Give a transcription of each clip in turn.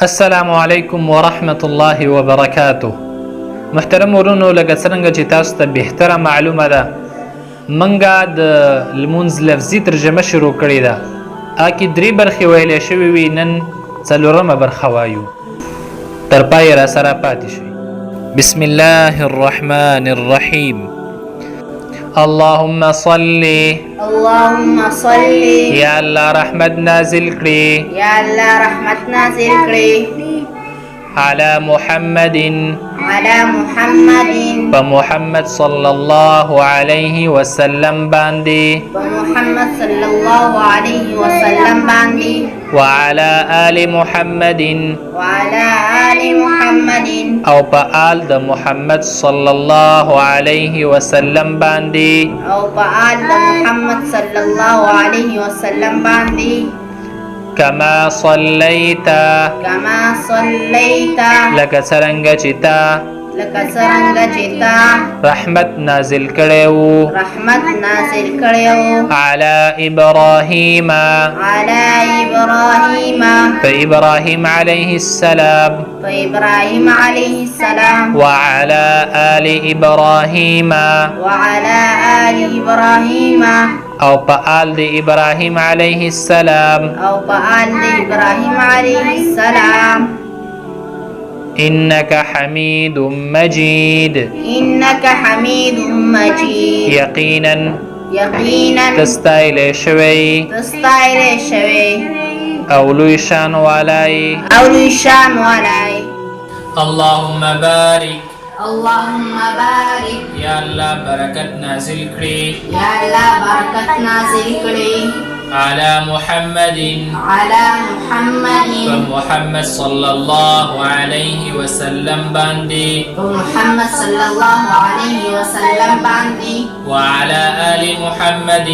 السلام علیکم ورحمة الله وبرکاته. محترم ورونو، لکه څرنګه چې تاسو ته بهتره معلومه ده، منګه د لمونځ لفظي ترجمه شروع کړې ده. اکی درې برخې ویلې شوې وي، نن څلورمه برخه وایو. تر پایه را سره پاتې شئ. بسم الله الرحمن الرحیم. اللهم صل یا الله رحمت نازل کړي على محمد په محمد صلی الله علیه وسلم باندې وعلى آل محمد او په آل د محمد صلی الله علیه وسلم باندې كما صليت لك څرنګه چې تا رحمت نازل کړو على إبراهيم فإبراهيم عليه السلام وعلى آل إبراهيم او په آل د ابراهیم علیه السلام انك حمید مجید یقینا تستایل شوی او لوی شان والای. اللهم بارک یا الله برکت نازل کړي على محمد محمد صلى الله عليه وسلم باندې وعلى آل محمد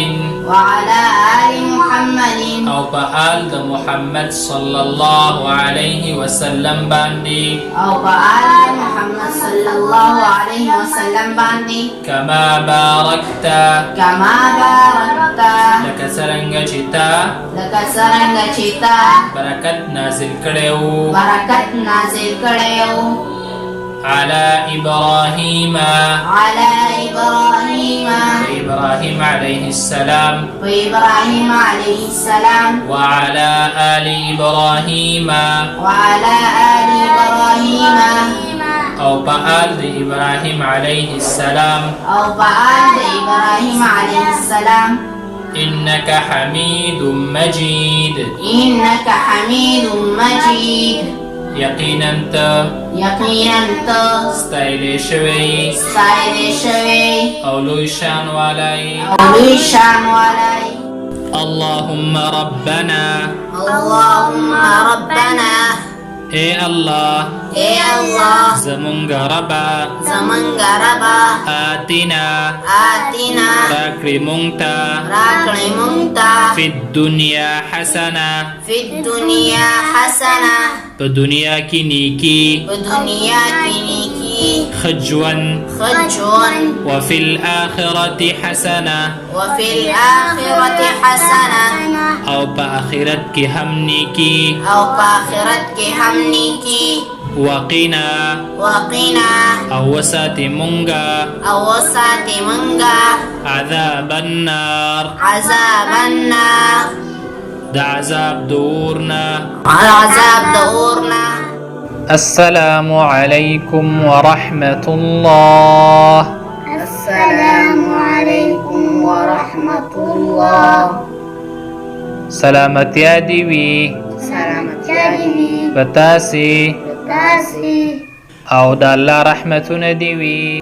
او په آل د محمد صلى الله عليه وسلم باندې كما باركت لك څرنګه چې تا برکت نازل کړو على إبراهيم إبراهيم عليه السلام وعلى آل إبراهيم او په آل د إبراهيم عليه السلام إنك حميد مجيد یقینا ته ستایل شوی او لوی شان والای. اللهم ربنا اے اللہ زمونږ ربا آتنا راکړې مونږ ته فی الدنیا حسنه په دنیا کې نیکی خجون وفي الآخرة حسنة او په آخرت کې هم نیکی وقنا او وساتي مونږه عذاب النار د عذاب دورنا. السلام علیکم ورحمة الله. سلامتیا دی وی پتاسی او د الله رحمتونه دی وی.